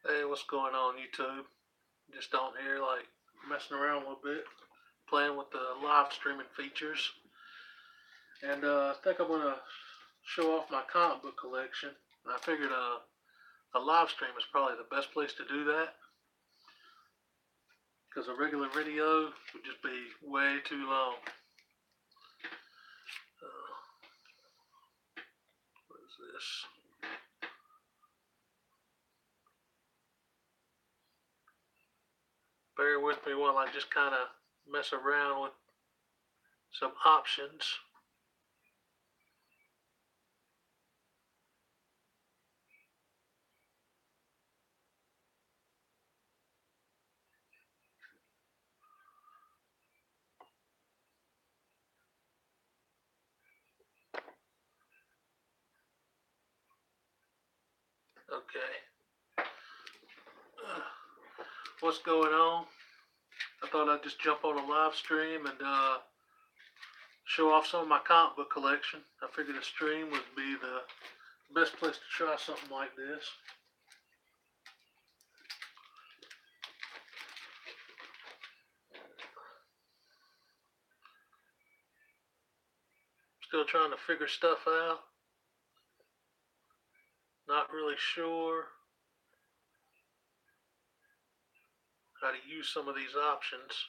Hey, what's going on, YouTube? Just on here, like, messing around a little bit, playing with the live streaming features. And I think I'm going to show off my comic book collection. And I figured a live stream is probably the best place to do that, because a regular video would just be way too long. What is this? Bear with me while I just kind of mess around with some options. Okay. What's going on? I thought I'd just jump on a live stream and show off some of my comic book collection. I figured a stream would be the best place to try something like this. Still trying to figure stuff out. Not really sure how to use some of these options.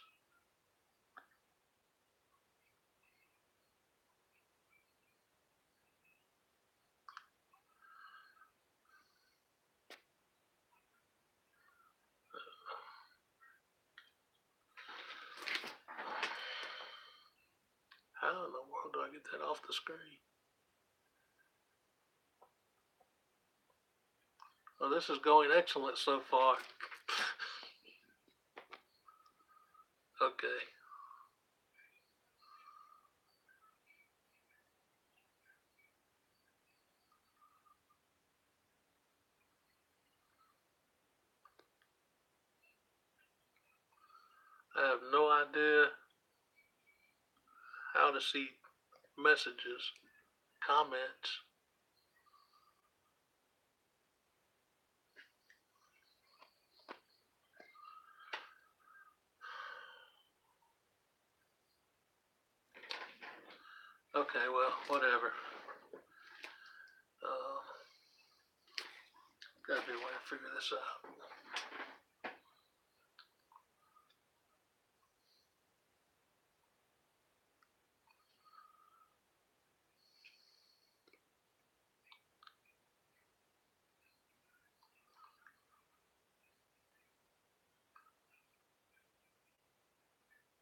How in the world do I get that off the screen? Oh, this is going excellent so far. Okay. I have no idea how to see messages, comments. Okay, well, whatever. Gotta be a way to figure this out.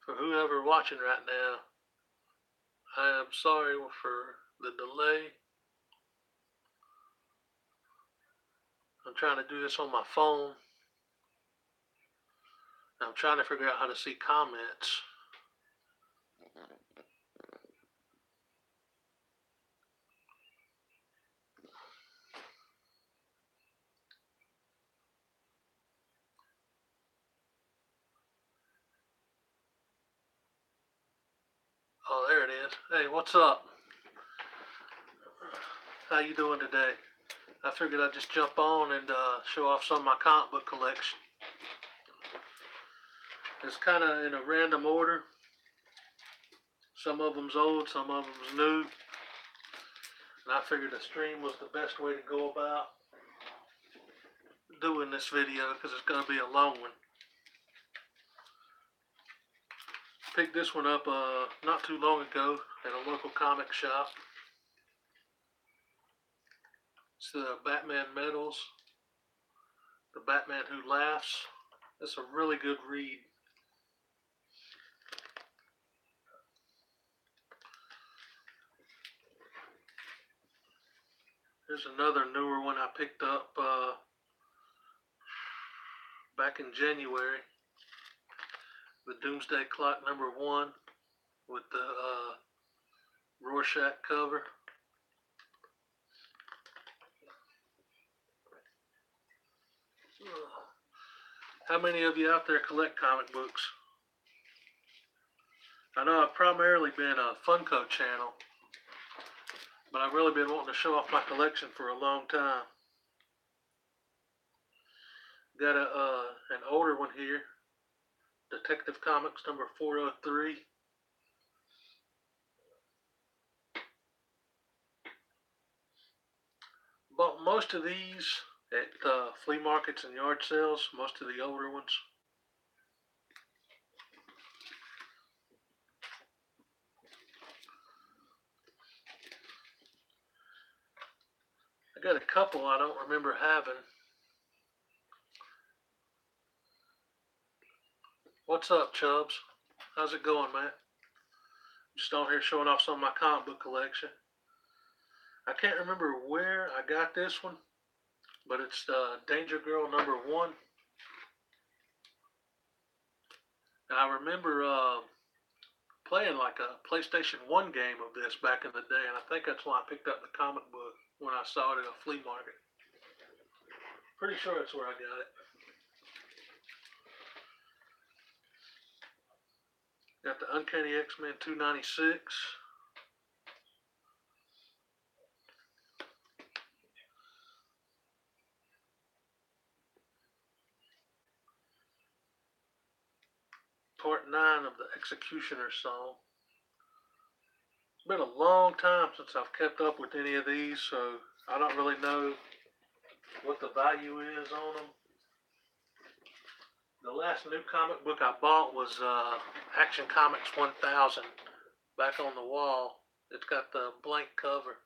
For whoever watching right now, I am sorry for the delay. I'm trying to do this on my phone. I'm trying to figure out how to see comments. Oh, there it is. Hey, what's up? How you doing today? I figured I'd just jump on and show off some of my comic book collection. It's kind of in a random order. Some of them's old, some of them's new. And I figured a stream was the best way to go about doing this video because it's going to be a long one. Picked this one up not too long ago at a local comic shop. It's the Batman Medals, The Batman Who Laughs. It's a really good read. Here's another newer one I picked up back in January. The Doomsday Clock #1 with the Rorschach cover. How many of you out there collect comic books? I know I've primarily been a Funko channel, but I've really been wanting to show off my collection for a long time. Got an older one here, Detective Comics number 403. Bought most of these at flea markets and yard sales, most of the older ones. I got a couple I don't remember having. What's up, Chubbs? How's it going, man? Just on here showing off some of my comic book collection. I can't remember where I got this one, but it's Danger Girl number 1. And I remember playing like a PlayStation 1 game of this back in the day, and I think that's why I picked up the comic book when I saw it at a flea market. Pretty sure that's where I got it. Got the Uncanny X-Men 296. Part 9 of the Executioner song. It's been a long time since I've kept up with any of these, so I don't really know what the value is on them. The last new comic book I bought was Action Comics 1000, back on the wall. It's got the blank cover.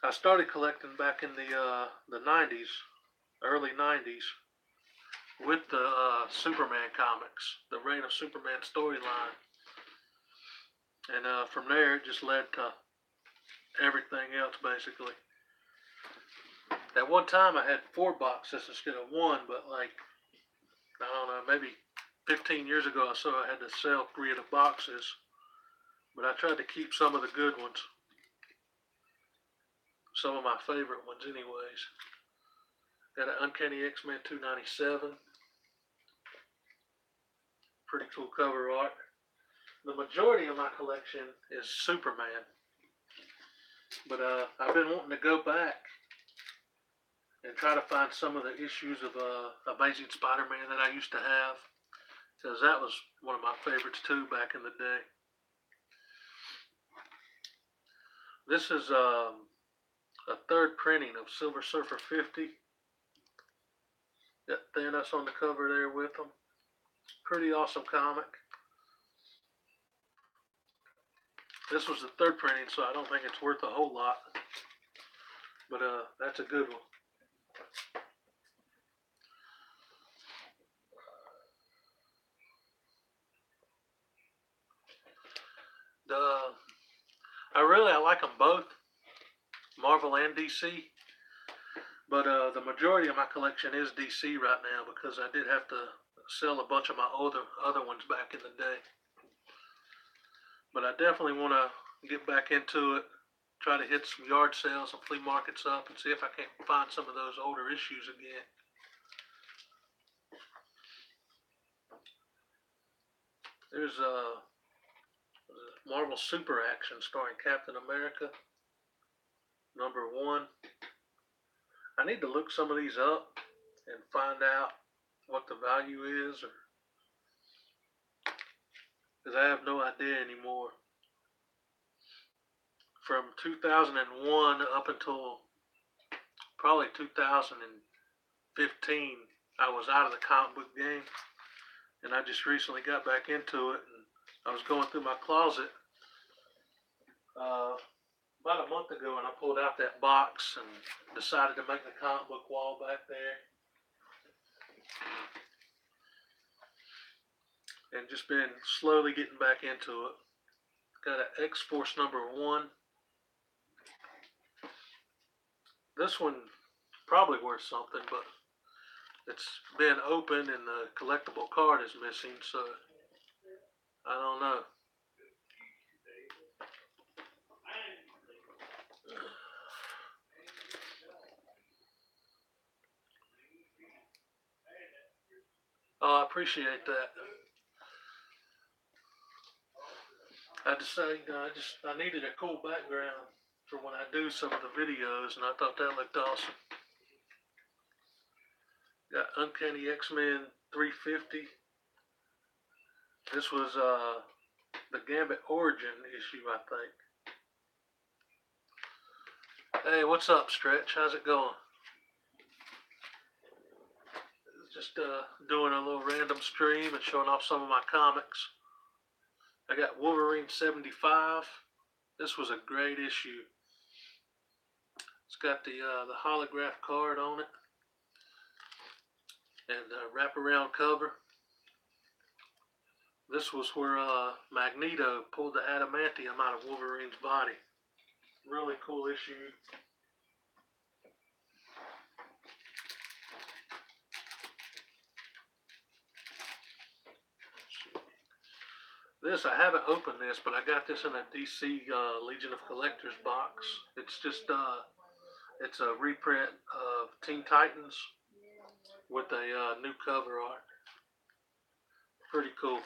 I started collecting back in the 90s, early 90s, with the Superman comics, the Reign of Superman storyline. And from there, it just led to everything else, basically. At one time, I had 4 boxes instead of 1, but like, I don't know, maybe 15 years ago or so, I had to sell 3 of the boxes. But I tried to keep some of the good ones. Some of my favorite ones, anyways. Got an Uncanny X-Men 297. Pretty cool cover art. The majority of my collection is Superman. But I've been wanting to go back and try to find some of the issues of Amazing Spider-Man that I used to have, because that was one of my favorites too back in the day. This is a third printing of Silver Surfer 50. Got Thanos on the cover there with him. Pretty awesome comic. This was the third printing, so I don't think it's worth a whole lot. But that's a good one. I like them both, Marvel and DC. But the majority of my collection is DC right now, because I did have to sell a bunch of my other ones back in the day. But I definitely want to get back into it, try to hit some yard sales and flea markets up, and see if I can't find some of those older issues again. There's Marvel Super Action starring Captain America, number 1. I need to look some of these up and find out what the value is, because I have no idea anymore. From 2001 up until probably 2015, I was out of the comic book game, and I just recently got back into it. And I was going through my closet about a month ago, and I pulled out that box and decided to make the comic book wall back there. And just been slowly getting back into it. Got an X-Force number 1. This one probably worth something, but it's been open and the collectible card is missing, so I don't know. Oh, I appreciate that. I just say, I needed a cool background. for when I do some of the videos, and I thought that looked awesome. Got Uncanny X-Men 350. This was the Gambit Origin issue, I think. Hey, what's up, Stretch? How's it going? Just doing a little random stream and showing off some of my comics. I got Wolverine 75. This was a great issue. It's got the holograph card on it and wraparound cover. This was where Magneto pulled the adamantium out of Wolverine's body. Really cool issue. This, I haven't opened this, but I got this in a DC Legion of Collectors box. It's just, it's a reprint of Teen Titans with a new cover art. Pretty cool.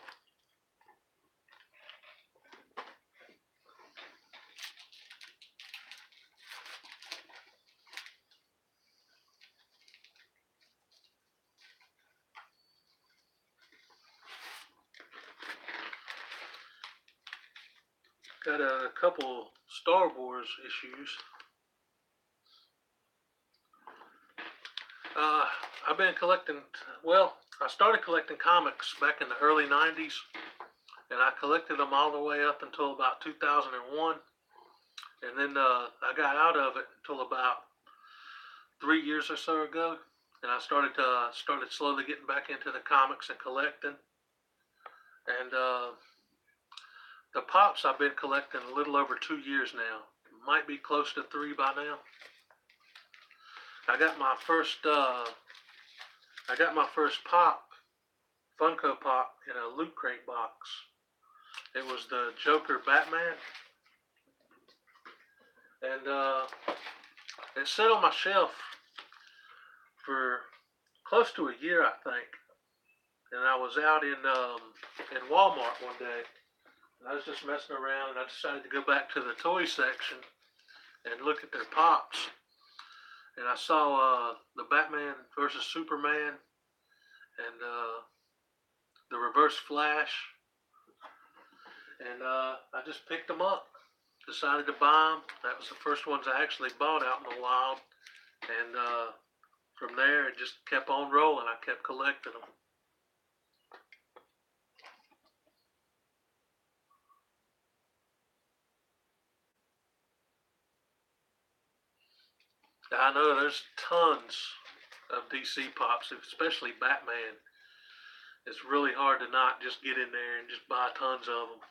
Got a couple Star Wars issues. I've been collecting, well, I started collecting comics back in the early 90s, and I collected them all the way up until about 2001, and then I got out of it until about 3 years or so ago, and I started slowly getting back into the comics and collecting, and the Pops I've been collecting a little over 2 years now. Might be close to 3 by now. I got my first Pop, Funko Pop, in a Loot Crate box. It was the Joker Batman, and it sat on my shelf for close to a year, I think. And I was out in Walmart one day, and I was just messing around, and I decided to go back to the toy section and look at their Pops. And I saw the Batman versus Superman and the Reverse Flash. And I just picked them up. Decided to buy them. That was the first ones I actually bought out in the wild. And from there, it just kept on rolling. I kept collecting them. I know there's tons of DC Pops, especially Batman. It's really hard to not just get in there and just buy tons of them.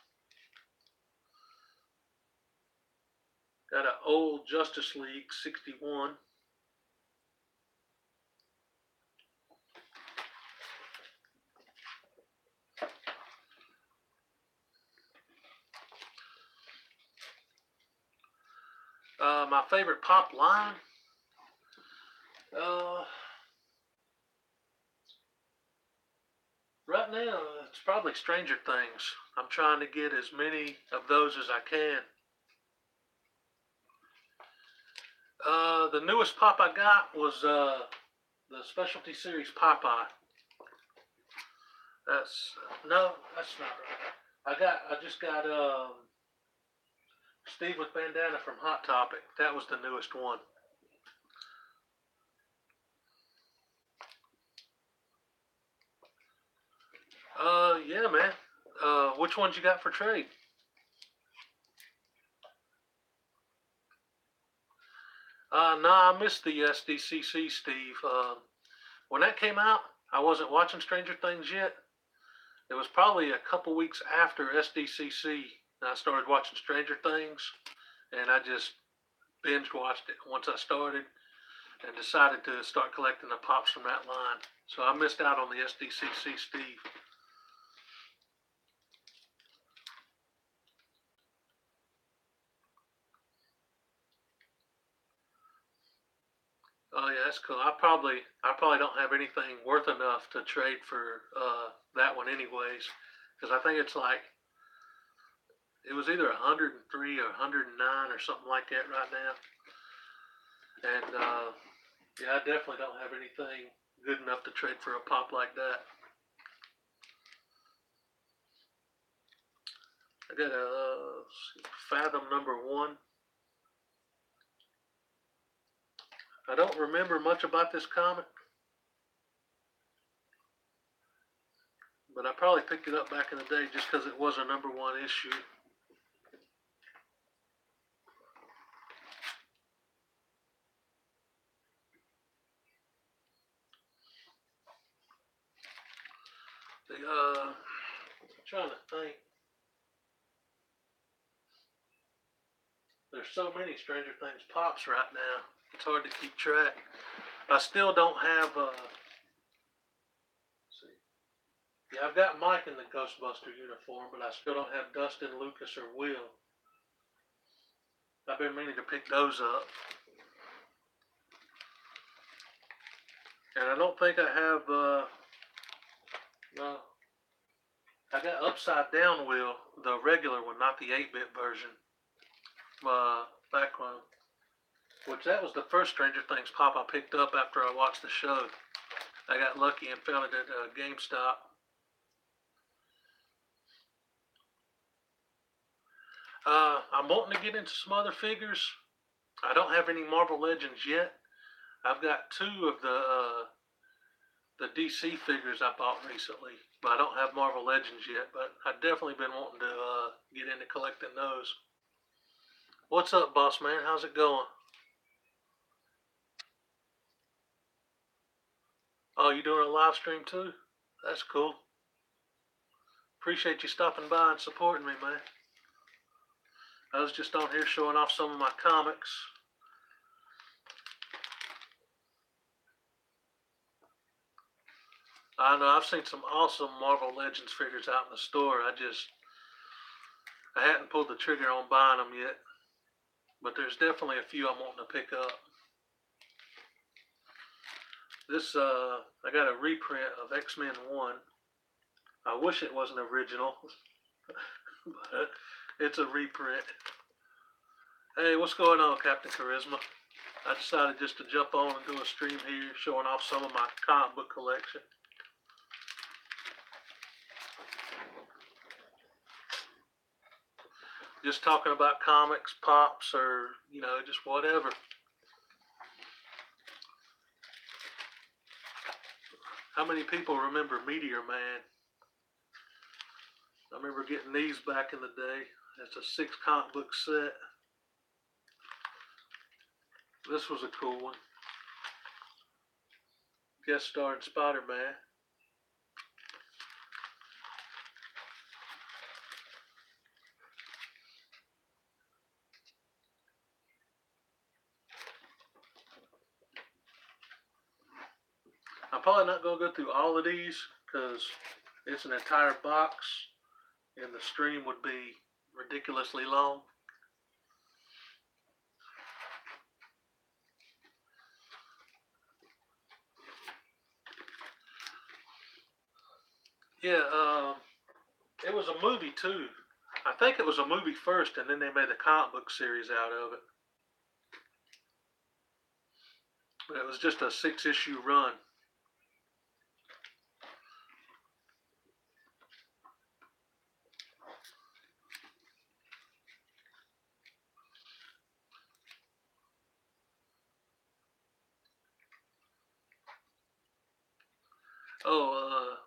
Got an old Justice League 61. My favorite Pop line? Right now, it's probably Stranger Things. I'm trying to get as many of those as I can. The newest Pop I got was the Specialty Series Popeye. That's no, that's not right. I just got Steve with Bandana from Hot Topic. That was the newest one. Yeah, man. Which ones you got for trade? No, I missed the SDCC, Steve. When that came out, I wasn't watching Stranger Things yet. It was probably a couple weeks after SDCC that I started watching Stranger Things, and I just binge watched it once I started and decided to start collecting the Pops from that line. So I missed out on the SDCC, Steve. Oh yeah, that's cool. I probably don't have anything worth enough to trade for that one anyways, because I think it's like It was either 103 or 109 or something like that right now. And yeah, I definitely don't have anything good enough to trade for a pop like that. I got a Fathom #1. I don't remember much about this comic, but I probably picked it up back in the day just because it was a #1 issue. I'm trying to think. There's so many Stranger Things pops right now. It's hard to keep track. I still don't have. See, yeah, I've got Mike in the Ghostbuster uniform, but I still don't have Dustin, Lucas, or Will. I've been meaning to pick those up, and I don't think I have. No, I got Upside Down Will, the regular one, not the 8-bit version. Back when, which that was the first Stranger Things pop I picked up after I watched the show. I got lucky and found it at GameStop. I'm wanting to get into some other figures. I don't have any Marvel Legends yet. I've got 2 of the DC figures I bought recently, but I don't have Marvel Legends yet. But I've definitely been wanting to get into collecting those. What's up, boss man? How's it going? Oh, you doing a live stream too? That's cool. Appreciate you stopping by and supporting me, man. I was just on here showing off some of my comics. I know I've seen some awesome Marvel Legends figures out in the store. I hadn't pulled the trigger on buying them yet, but there's definitely a few I'm wanting to pick up. This I got a reprint of X-Men 1. I wish it was an original, but it's a reprint. Hey, what's going on, Captain Charisma? I decided just to jump on and do a stream here showing off some of my comic book collection. Just talking about comics, pops, or, just whatever. How many people remember Meteor Man? I remember getting these back in the day. It's a 6 comic book set. This was a cool one. Guest starring Spider-Man. I'm probably not going to go through all of these because it's an entire box and the stream would be ridiculously long. Yeah, it was a movie too. I think it was a movie first and then they made a comic book series out of it. But it was just a 6-issue run. Oh,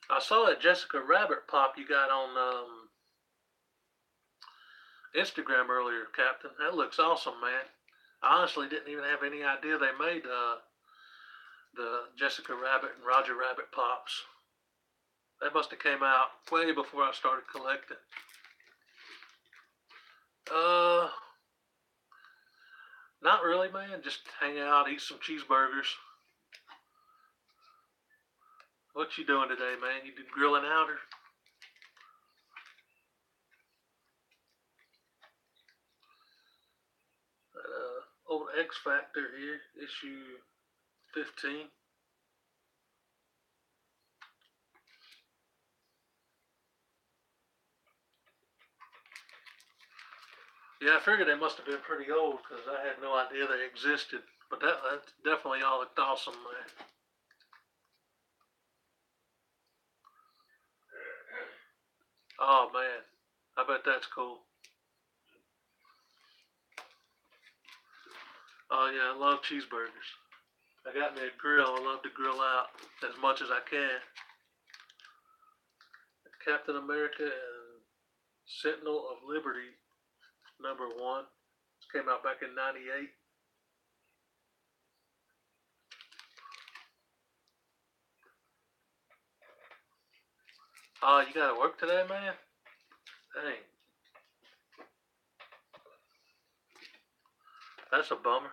I saw that Jessica Rabbit pop you got on Instagram earlier, Captain. That looks awesome, man. I honestly didn't even have any idea they made the Jessica Rabbit and Roger Rabbit pops. That must have came out way before I started collecting. Not really, man. Just hang out, eat some cheeseburgers. What you doing today, man? You grilling out or? Old X Factor here, issue 15. Yeah, I figured they must have been pretty old because I had no idea they existed. But that definitely all looked awesome, man. Oh man, I bet that's cool. Oh yeah, I love cheeseburgers. I got me a grill. I love to grill out as much as I can. Captain America and Sentinel of Liberty #1. This came out back in '98. Oh, you gotta work today, man? Dang, that's a bummer.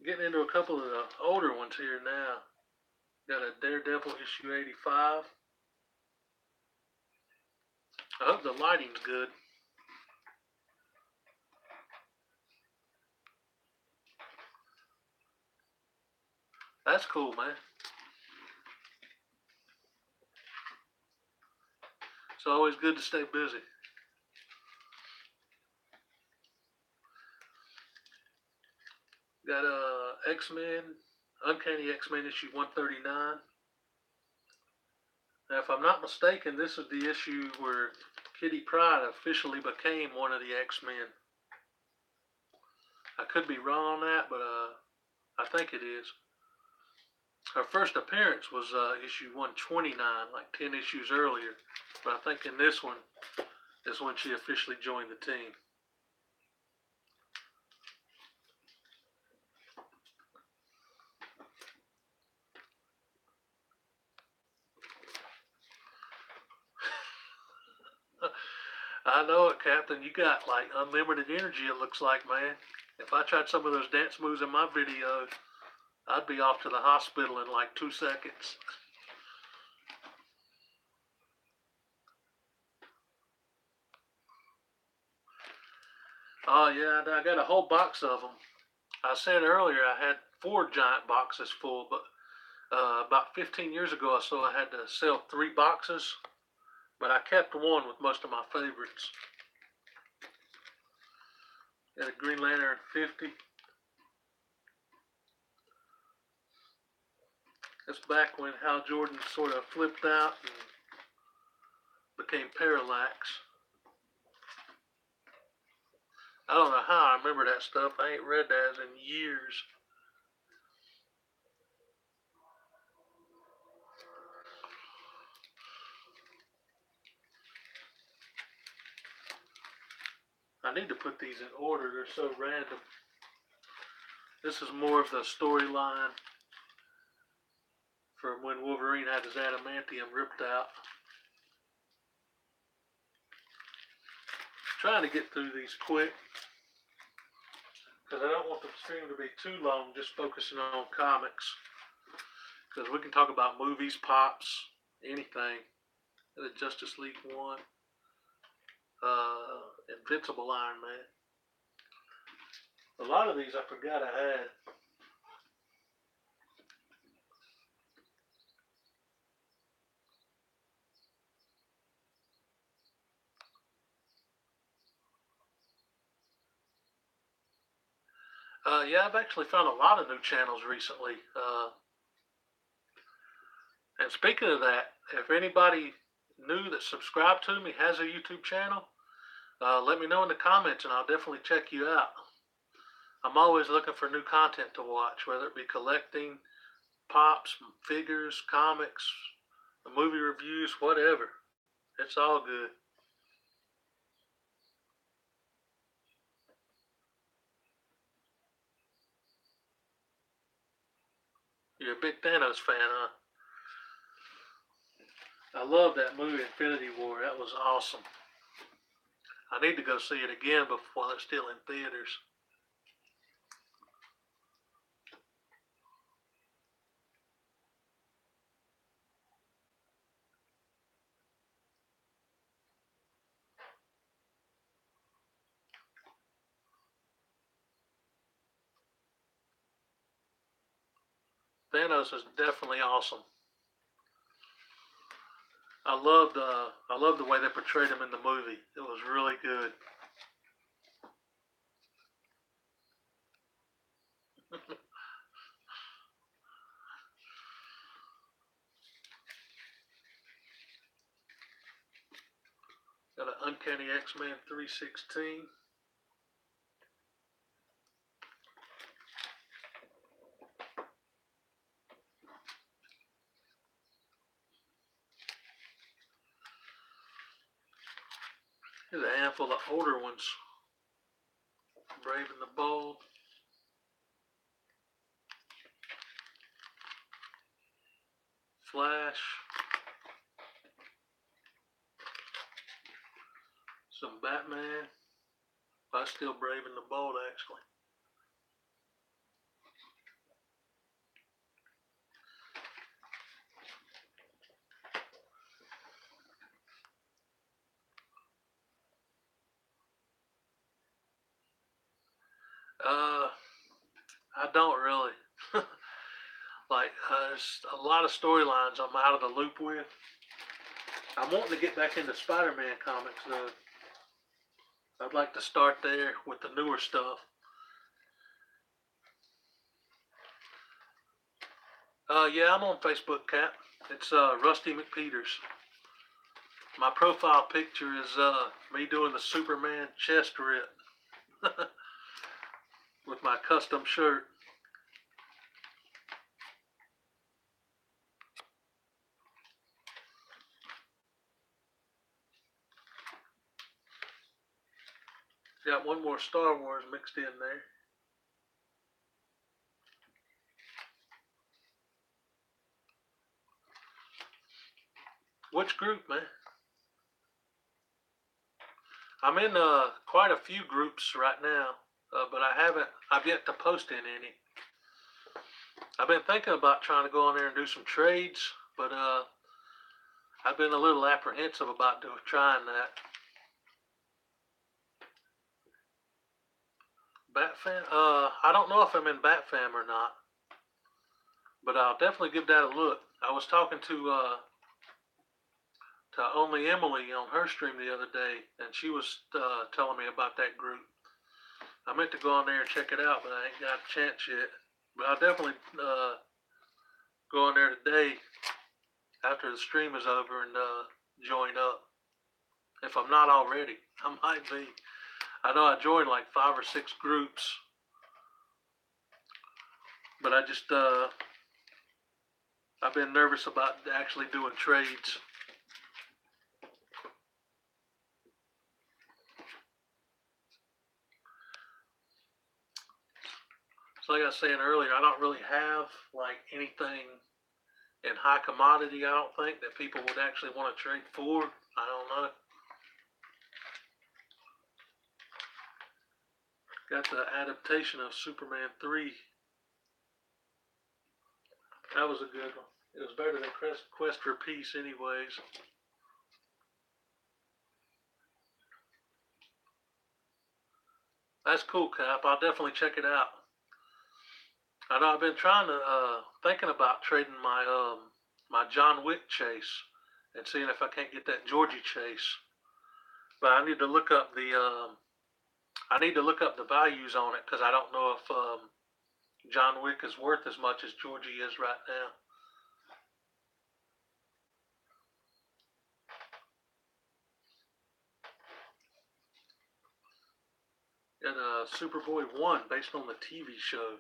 Getting into a couple of the older ones here now. Got a Daredevil issue 85. I hope the lighting's good. That's cool, man. It's always good to stay busy. Got X-Men, Uncanny X-Men issue 139. Now, if I'm not mistaken, this is the issue where Kitty Pryde officially became one of the X-Men. I could be wrong on that, but I think it is. Her first appearance was issue 129, like 10 issues earlier. But I think in this one is when she officially joined the team. I know it, Captain. You got like unlimited energy, it looks like, man. If I tried some of those dance moves in my videos, I'd be off to the hospital in like 2 seconds. Oh, yeah, I got a whole box of them. I said earlier I had 4 giant boxes full, but about 15 years ago or so, I had to sell 3 boxes, but I kept one with most of my favorites. Got a Green Lantern 50. That's back when Hal Jordan sort of flipped out and became Parallax. I don't know how I remember that stuff. I ain't read that in years. I need to put these in order. They're so random. This is more of the storyline from when Wolverine had his adamantium ripped out. Trying to get through these quick because I don't want the stream to be too long just focusing on comics. Because we can talk about movies, pops, anything. The Justice League 1. Invincible Iron Man. A lot of these I forgot I had. Yeah, I've actually found a lot of new channels recently. And speaking of that, if anybody new that subscribed to me has a YouTube channel, let me know in the comments and I'll definitely check you out. I'm always looking for new content to watch, whether it be collecting, pops, figures, comics, movie reviews, whatever. It's all good. You're a big Thanos fan, huh? I love that movie Infinity War. That was awesome. I need to go see it again before it's still in theaters. Thanos is definitely awesome. I loved the way they portrayed him in the movie. It was really good. Got an Uncanny X-Men 316. Here's a handful of older ones. Brave and the Bold. Flash. Some Batman. I still Brave and the Bold, actually. Uh, I don't really. Like, there's a lot of storylines I'm out of the loop with. I'm wanting to get back into Spider-Man comics, though. I'd like to start there with the newer stuff. Yeah, I'm on Facebook, Cap. It's Rusty Mcpeters. My profile picture is me doing the Superman chest rip with my custom shirt. Got one more Star Wars mixed in there. Which group, man? I'm in quite a few groups right now, but I've yet to post in any. I've been thinking about trying to go on there and do some trades, but I've been a little apprehensive about trying that. Batfam? I don't know if I'm in Batfam or not, but I'll definitely give that a look. I was talking to Only Emily on her stream the other day, and she was telling me about that group. I meant to go on there and check it out, but I ain't got a chance yet. But I'll definitely go on there today after the stream is over and join up. If I'm not already, I might be. I know I joined like 5 or 6 groups, but I've been nervous about actually doing trades. So like I was saying earlier, I don't really have like anything in high commodity, I don't think, that people would actually want to trade for. I don't know. Got the adaptation of Superman 3. That was a good one. It was better than Quest for Peace anyways. That's cool, Cap. I'll definitely check it out. I know I've been trying to thinking about trading my John Wick chase and seeing if I can't get that Georgie chase. But I need to look up the values on it because I don't know if John Wick is worth as much as Georgie is right now. Got Superboy 1 based on the TV show.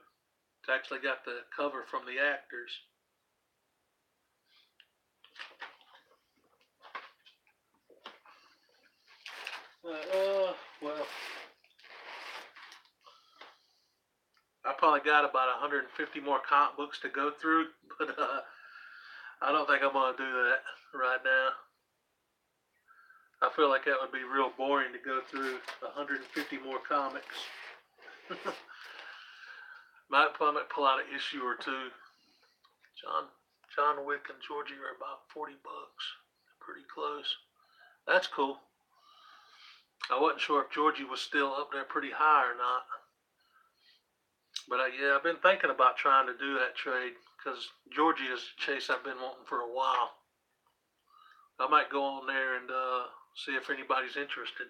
It's actually got the cover from the actors. Well, I probably got about 150 more comic books to go through, but I don't think I'm gonna do that right now. I feel like that would be real boring to go through 150 more comics. Might pull out an issue or two. John Wick and Georgie are about 40 bucks. Pretty close. That's cool. I wasn't sure if Georgie was still up there pretty high or not. But yeah, I've been thinking about trying to do that trade because Georgie is a chase I've been wanting for a while. I might go on there and see if anybody's interested.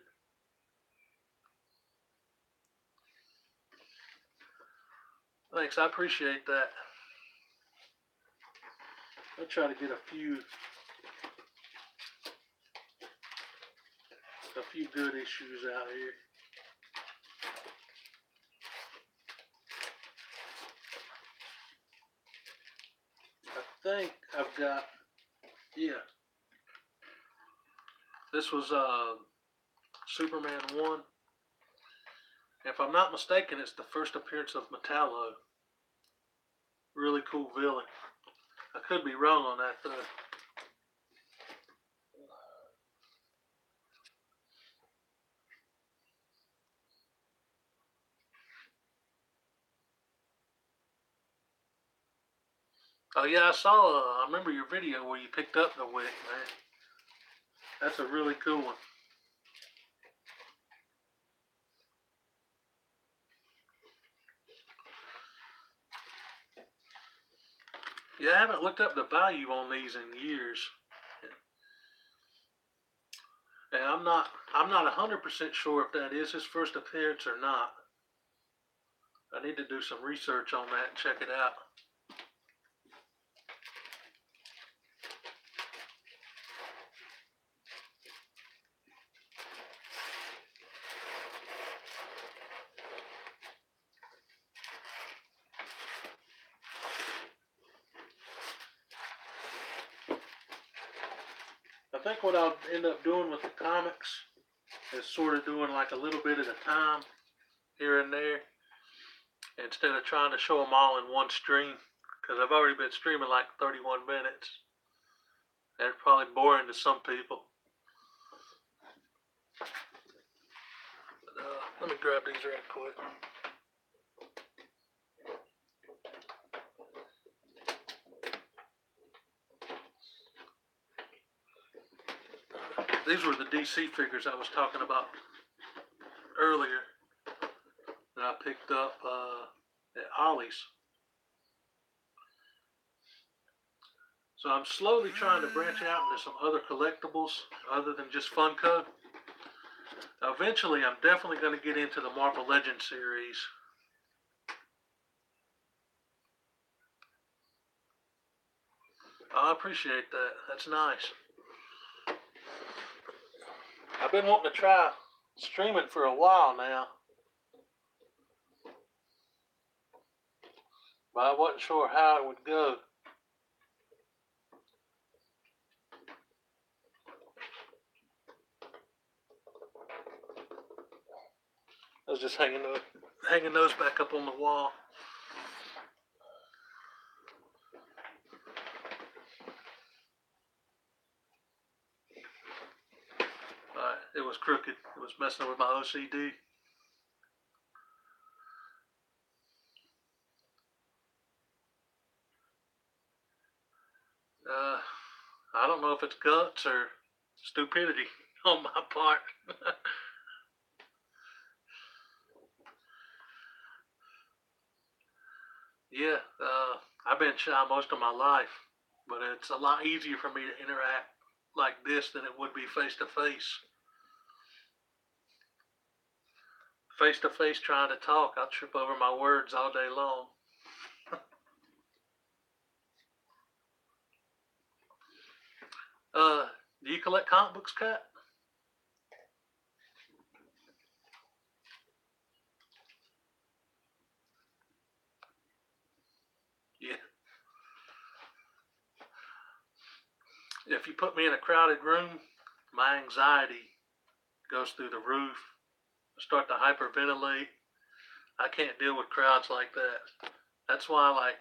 Thanks, I appreciate that. I'll try to get a few good issues out here. I think I've got, yeah. This was Superman 1. If I'm not mistaken, it's the first appearance of Metallo. Really cool villain. I could be wrong on that though. Oh yeah, I remember your video where you picked up the wick, man. That's a really cool one. Yeah, I haven't looked up the value on these in years. And I'm not 100% sure if that is his first appearance or not. I need to do some research on that and check it out. I think what I'll end up doing with the comics is sort of doing like a little bit at a time here and there instead of trying to show them all in one stream, because I've already been streaming like 31 minutes and it's probably boring to some people. But, let me grab these real quick. These were the DC figures I was talking about earlier that I picked up at Ollie's. So I'm slowly trying to branch out into some other collectibles other than just Funko. Eventually, I'm definitely going to get into the Marvel Legends series. I appreciate that. That's nice. I've been wanting to try streaming for a while now, but I wasn't sure how it would go. I was just hanging those back up on the wall. It was crooked. It was messing with my OCD. I don't know if it's guts or stupidity on my part. Yeah, I've been shy most of my life, but it's a lot easier for me to interact like this than it would be face to face. Face to face trying to talk, I'll trip over my words all day long. Do you collect comic books, Kat? Yeah. If you put me in a crowded room, my anxiety goes through the roof. I start to hyperventilate. I can't deal with crowds like that. That's why, like,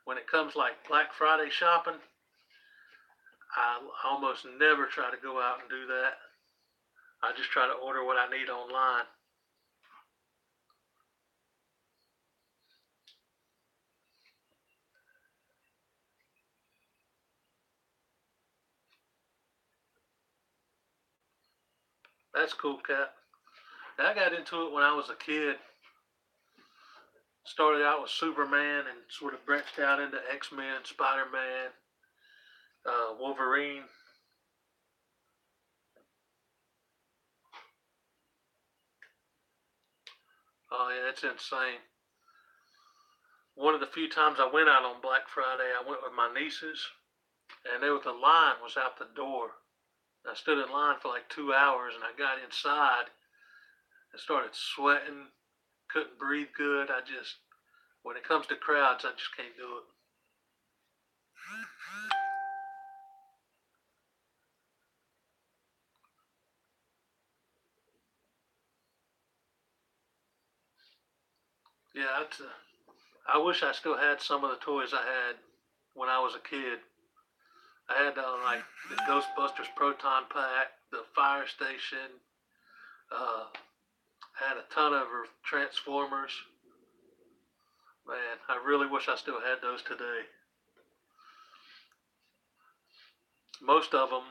when it comes like Black Friday shopping, I almost never try to go out and do that. I just try to order what I need online. That's cool, Kat. I got into it when I was a kid. Started out with Superman and sort of branched out into X-Men, Spider-Man, Wolverine. Oh yeah, it's insane. One of the few times I went out on Black Friday, I went with my nieces, and there was the line was out the door. I stood in line for like 2 hours, and I got inside and started sweating, couldn't breathe good. When it comes to crowds, I just can't do it. Yeah, I wish I still had some of the toys I had when I was a kid. I had like the Ghostbusters proton pack, the fire station. I had a ton of Transformers. Man, I really wish I still had those today. Most of them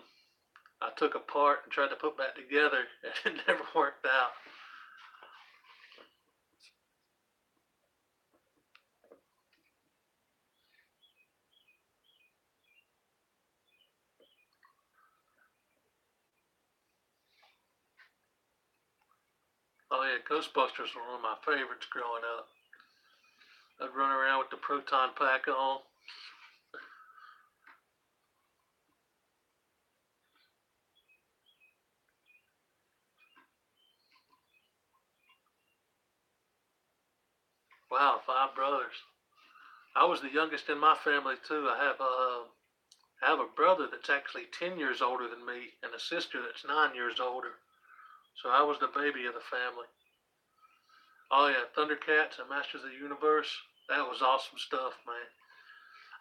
I took apart and tried to put back together, and it never worked out. Oh yeah, Ghostbusters were one of my favorites growing up. I'd run around with the proton pack on. Wow, five brothers. I was the youngest in my family too. I have a brother that's actually 10 years older than me, and a sister that's 9 years older. So I was the baby of the family. Oh yeah, Thundercats and Masters of the Universe. That was awesome stuff, man.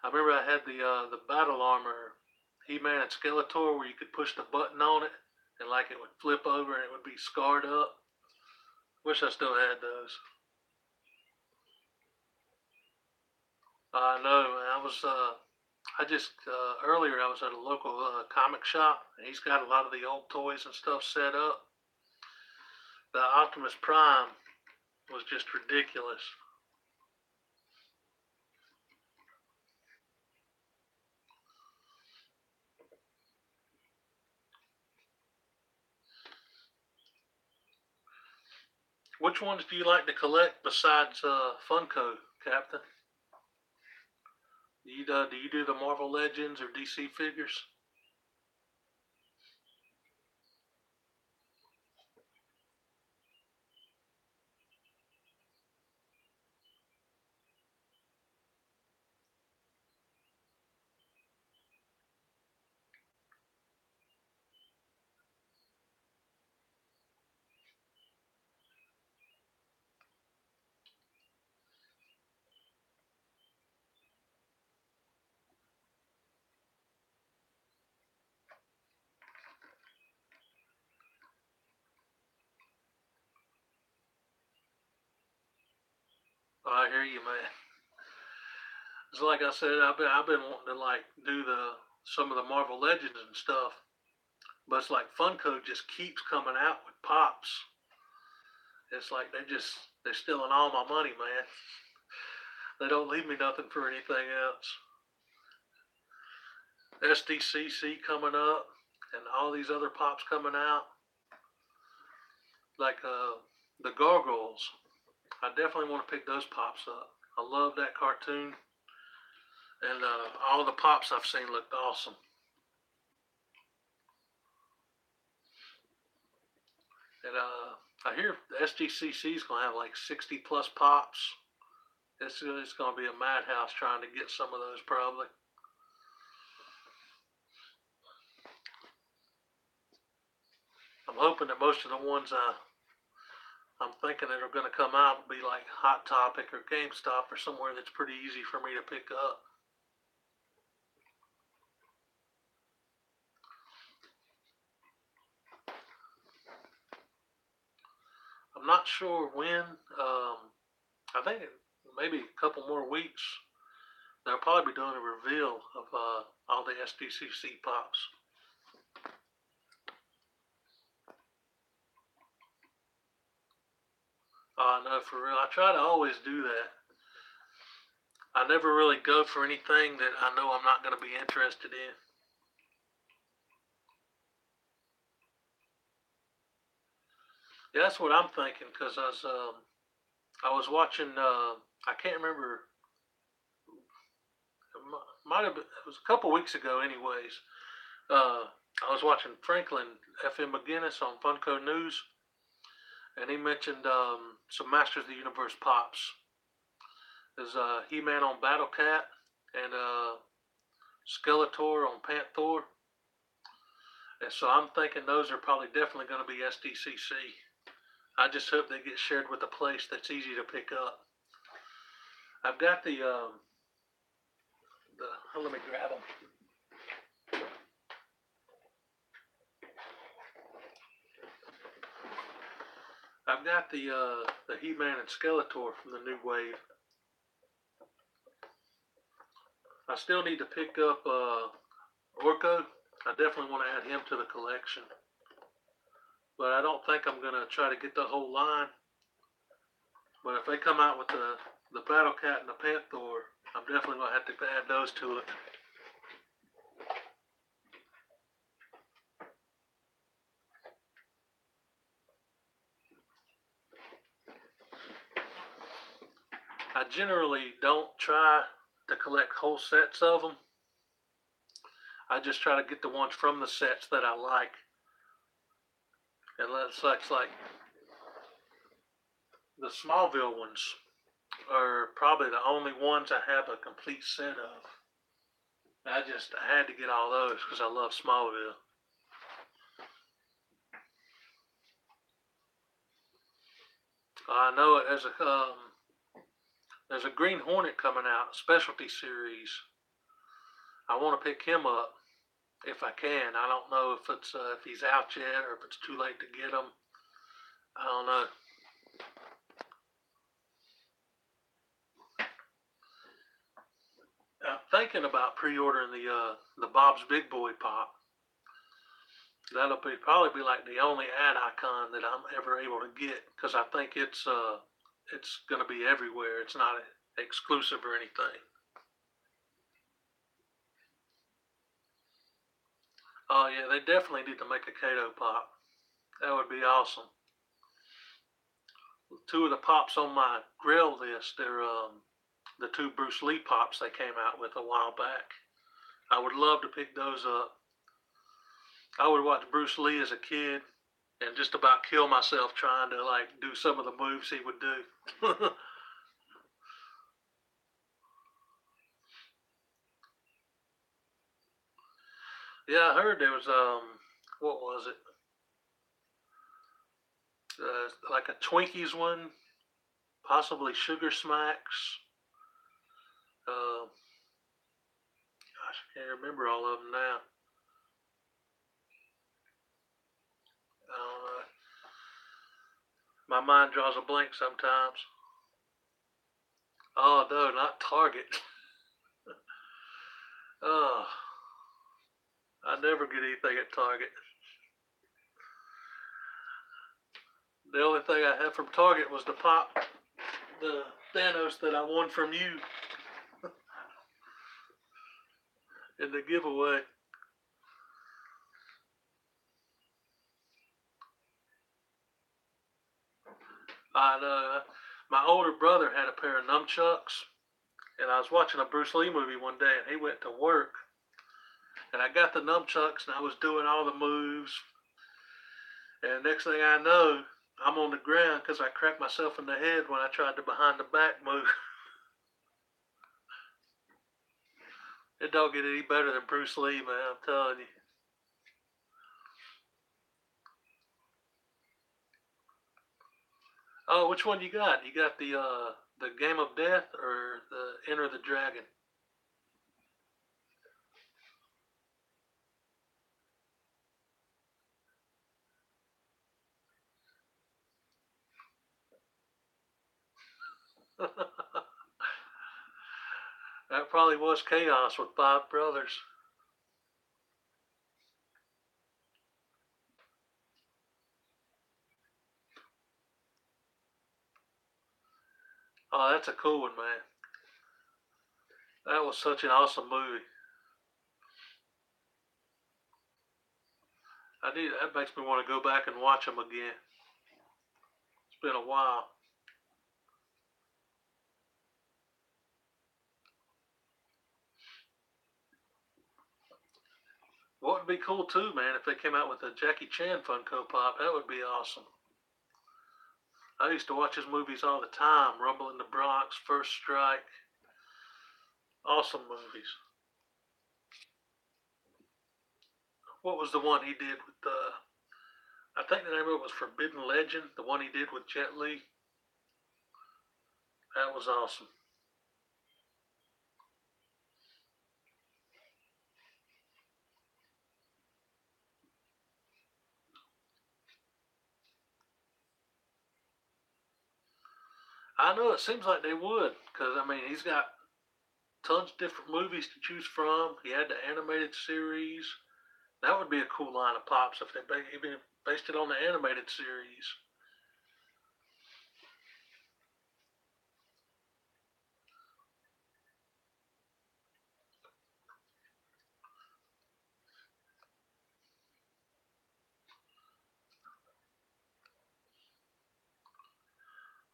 I remember I had the battle armor, He-Man and Skeletor, where you could push the button on it, and like it would flip over and it would be scarred up. Wish I still had those. I know, man. I just earlier I was at a local comic shop, and he's got a lot of the old toys and stuff set up. The Optimus Prime was just ridiculous. Which ones do you like to collect besides Funko, Captain? Do you do the Marvel Legends or DC figures? Oh, I hear you, man. It's like I said, I've been wanting to like do the some of the Marvel Legends and stuff, but it's like Funko just keeps coming out with pops. It's like they're stealing all my money, man. They don't leave me nothing for anything else. SDCC coming up, and all these other pops coming out, like the Gargoyles. I definitely want to pick those pops up. I love that cartoon, and all the pops I've seen looked awesome. And I hear the SGCC is gonna have like 60 plus pops. It's gonna be a madhouse trying to get some of those probably. I'm hoping that most of the ones I'm thinking that are gonna come out will be like Hot Topic or GameStop or somewhere that's pretty easy for me to pick up. I'm not sure when. I think maybe a couple more weeks. They'll probably be doing a reveal of all the SDCC pops. No, for real. I try to always do that. I never really go for anything that I know I'm not going to be interested in. Yeah, that's what I'm thinking because I was watching. I can't remember. Might have been, it was a couple weeks ago, anyways. I was watching Franklin FM McGinnis on Funko News, and he mentioned some Masters of the Universe pops. There's He-Man on Battle Cat and Skeletor on Panther. And so I'm thinking those are probably definitely going to be SDCC. I just hope they get shared with a place that's easy to pick up. I've got the let me grab them. I've got the He-Man and Skeletor from the new wave. I still need to pick up Orko. I definitely want to add him to the collection. But I don't think I'm going to try to get the whole line. But if they come out with the Battle Cat and the Panther, I'm definitely going to have to add those to it. I generally don't try to collect whole sets of them. I just try to get the ones from the sets that I like. And that's like the Smallville ones are probably the only ones I have a complete set of. I had to get all those because I love Smallville. I know it. There's a Green Hornet coming out, specialty series. I want to pick him up if I can. I don't know if he's out yet or if it's too late to get him. I don't know. I'm thinking about pre-ordering the Bob's Big Boy pop. That'll probably be like the only ad icon that I'm ever able to get because I think it's going to be everywhere. It's not exclusive or anything. Oh yeah, they definitely need to make a Kato pop. That would be awesome. Two of the pops on my grill list, they're the two Bruce Lee pops they came out with a while back. I would love to pick those up. I would watch Bruce Lee as a kid and just about kill myself trying to like do some of the moves he would do. Yeah, I heard there was what was it? Like a Twinkies one, possibly Sugar Smacks. Gosh, I can't remember all of them now. I don't know. My mind draws a blank sometimes. Oh no, not Target. Oh, I never get anything at Target. The only thing I had from Target was the Thanos that I won from you in the giveaway. I know. My older brother had a pair of nunchucks, and I was watching a Bruce Lee movie one day, and he went to work, and I got the nunchucks, and I was doing all the moves, and next thing I know, I'm on the ground because I cracked myself in the head when I tried the behind the back move. It don't get any better than Bruce Lee, man. I'm telling you. Oh, which one you got? You got the Game of Death or the Enter the Dragon? That probably was chaos with five brothers. Oh, that's a cool one, man. That was such an awesome movie. That makes me want to go back and watch them again. It's been a while. would be cool too, man, if they came out with a Jackie Chan Funko Pop. That would be awesome. I used to watch his movies all the time. Rumble in the Bronx, First Strike. Awesome movies. What was the one he did with I think the name of it was Forbidden Legend, the one he did with Jet Li. That was awesome. I know it seems like they would, because I mean he's got tons of different movies to choose from. He had the animated series. That would be a cool line of pops if they even based it on the animated series.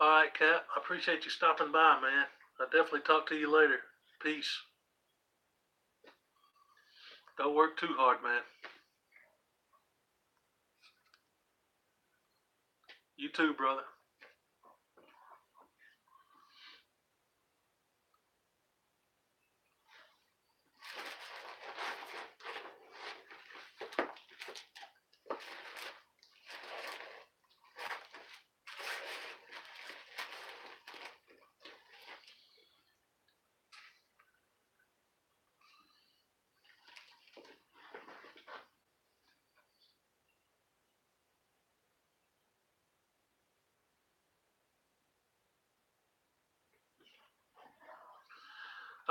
All right, Cap. I appreciate you stopping by, man. I'll definitely talk to you later. Peace. Don't work too hard, man. You too, brother.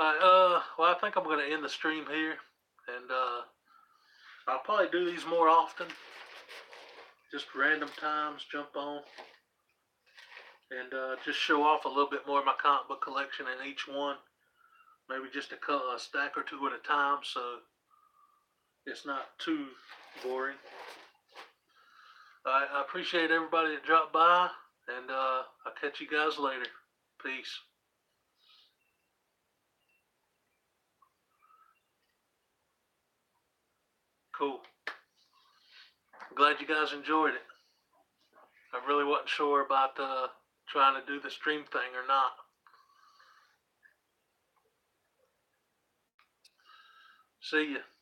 All right, well, I think I'm going to end the stream here, and I'll probably do these more often. Just random times, jump on, and just show off a little bit more of my comic book collection in each one. Maybe just a stack or two at a time, so it's not too boring. I appreciate everybody that dropped by, and I'll catch you guys later. Peace. Cool. I'm glad you guys enjoyed it. I really wasn't sure about trying to do the stream thing or not. See ya.